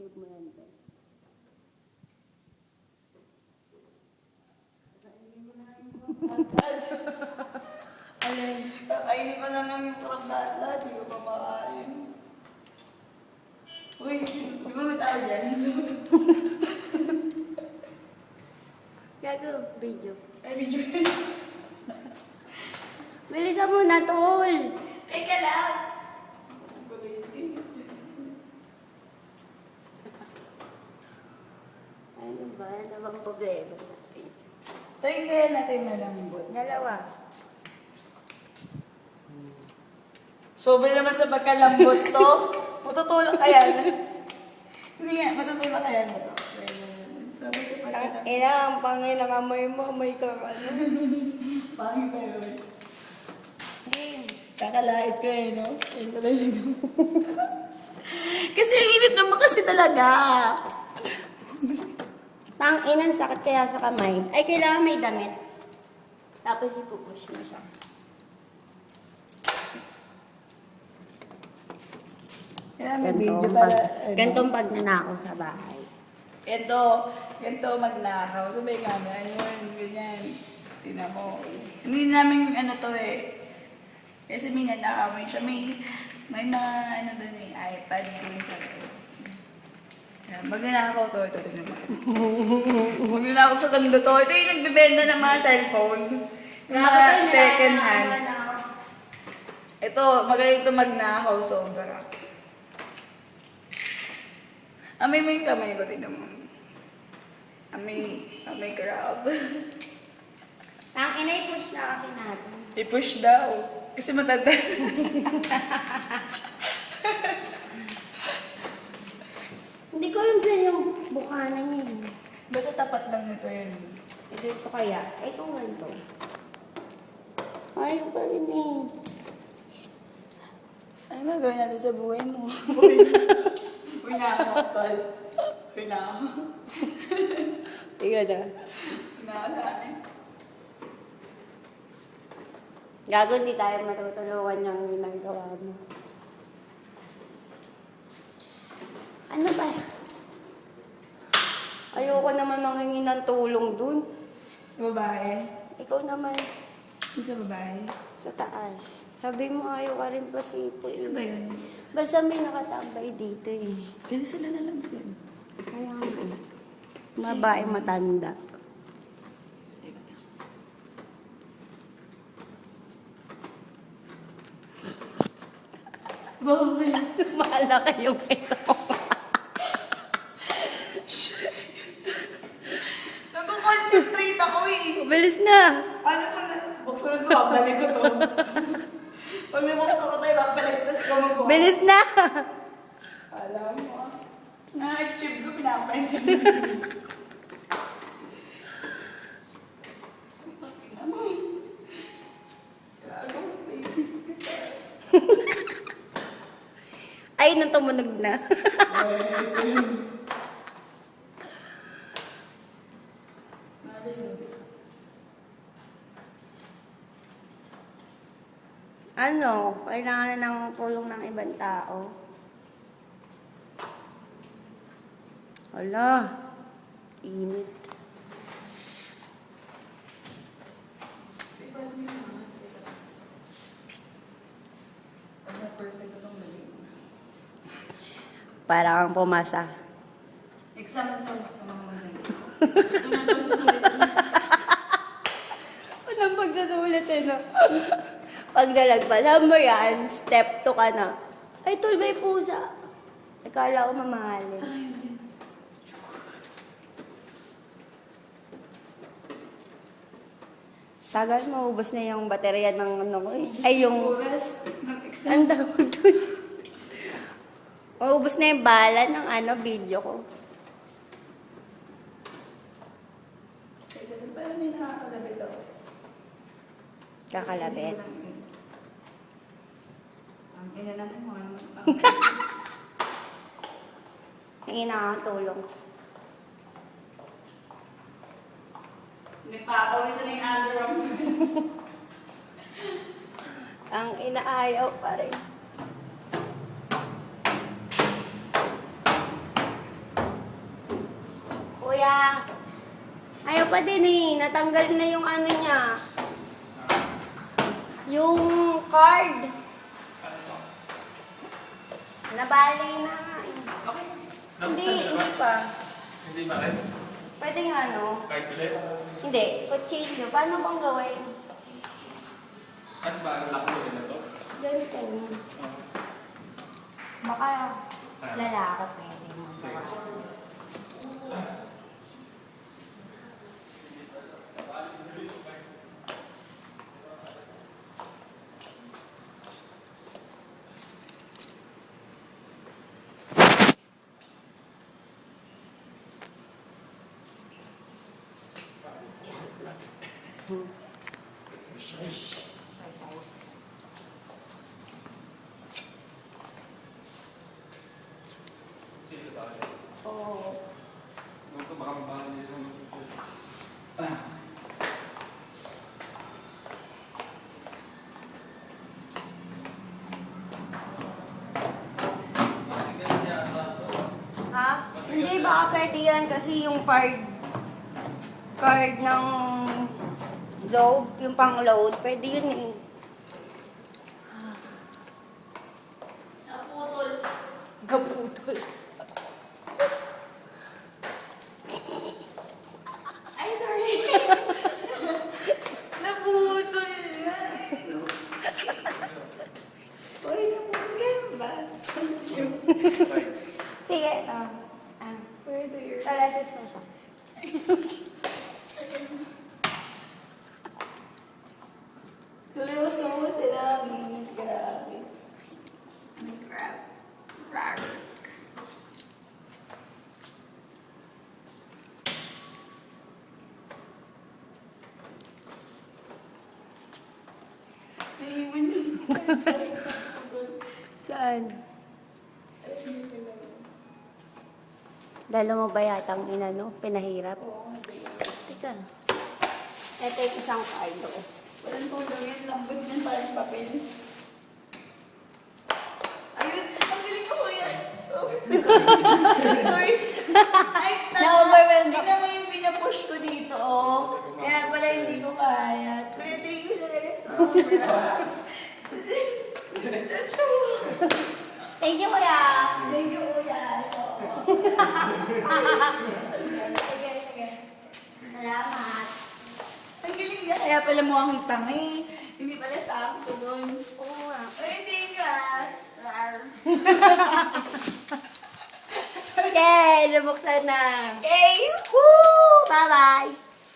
i-save mo yan, te. Alin? Kakainin ko na lang yung trabada. Hindi ko pa makain. Uy, di ba may tao dyan? Gago, video. Ay, video. Bilisan mo na, tol! Teka lang. Ano ba? Ano bang problema natin? Try kaya natin malambot. Dalawa. Sobrang naman sa pagkalambot to. Matutulak kaya na. Hindi nga, matutulak kaya na to. Sobrang sa pagkalambot. Ina, ang pangin ng amoy mo, amoy ka ano? Pangin pa yun. Hey. Kakalait ko eh, no? Ayun talaga. Kasi ang init naman kasi talaga. Tang inang sakit kaya sa kamay. Ay, kailangan may damit. Tapos ipupush mo siya. Kaya may video para... Gantong pag nanakaw sa bahay. Ganito magnakaw. Sabay kami, ayun, ganyan. Tingnan mo. Hindi namin ano to eh. Kasi may nanakawin siya. May mga ano doon eh, iPad din sa to. Magnanakaw to, ito tingnan mo. Magnanakaw sa ganda to. Ito yung nagbibenta ng mga cellphone. Yung mga second hand. Ito, magaling ito magnakaw, sobra. Amoy mo yung kamay ko, tingnan mo. Amoy crab. Tang ina, i-push na kasi natin. I-push daw. Kasi matanda. Hindi ko alam saan yung bukana niya. Basta tapat lang nito yun. Ito kaya. Ay, kung ganito. Ayaw pa rin eh. Ano gagawin natin sa buhay mo? Uy na ako, tol. Uy na ako. Tingnan na. Uy na ako sa akin. Gago, hindi tayo matutulungan yung ginagawa mo. Ano ba? Ayoko naman manghingi ng tulong dun. Sa babae? Ikaw naman, Sa babae? sa taas. Sabi mo ayaw ka rin pasipo. Sino ba yun? Basta may nakatambay dito eh. Kaya sila na lang yun. Kaya nga eh. Babae matanda. Bakit? Tumala kayo ito. Nagko-concentrate ako eh. Bilis na! Paano ko na? Buksan ko, babalik ko to. Pag may buksan ko tayo, babalik ko sa kamag ko. Bilis na! Alam mo ah. Na-achieve ko, pinapansin. Ay, nang tumunog na. Ano? Kailangan na ng tulong ng ibang tao. Hala. Init. Para kang pumasa. Exam to sa mga masin. Ito na lang susulit. Walang pagsusulit eh, no? Pag nalagpasan mo yan, step 2 ka na. Ay, tol, may pusa. Akala ko mamahalin. Tagal, maubos na yung baterya ng ano ko eh. Ay, yung... Oras ng exam. Ang tawag dun. Maubos na yung bala ng ano, video ko. Parang may nakakalabit ako. Kakalabit. Ang ina natin mo. Hingin na akong tulong. Nagpapawisan na yung underarm. Ang inaayaw pa rin. Kuya. Ayaw pa din eh. Natanggal na yung ano niya. Yung card. Nabali na. Okay. Hindi, hindi pa. Hindi pa rin? Pwedeng ano? Kahit ulit? Hindi, kutsilyo. Paano bang gawin? At ba ang laki rin na to? Ganito. Baka lalaki pwede mo. Sino ba? Oo. Nung ito baka mabahan niya yung Ha? Hindi, baka pwede yan kasi yung card ng load, yung pang load, pwede yun eh. Naputol. Naputol. Ay, sorry. Naputol na. Sorry, naputol kayo ba? Sige, Pwede yun. talasis mo siya. Tuloy mo sila. Grabe. Crap. Crap. Naiwan yun. Saan? Dalo mo ba yatang inano, pinahirap? Teka. Ito yung isang card. Oh. Walang tulong yan. Lambot yan parang papel. Ayun. Ang galing ko yan. Sorry. Ay, Na-overwhelmed ako. tingnan mo yung pinapush ko dito, oh. Kaya pala hindi ko kaya. Kaya thank you talaga sobra. Thank you, kuya. Thank you, kuya. Sige, sige. Salamat. Ang galing niya. Kaya pala mo akong tangi. Hindi pala sakto doon. Oo nga. Ay, thank you, ah. Rar. Yay! Nabuksan na. Okay. Woo! Bye-bye!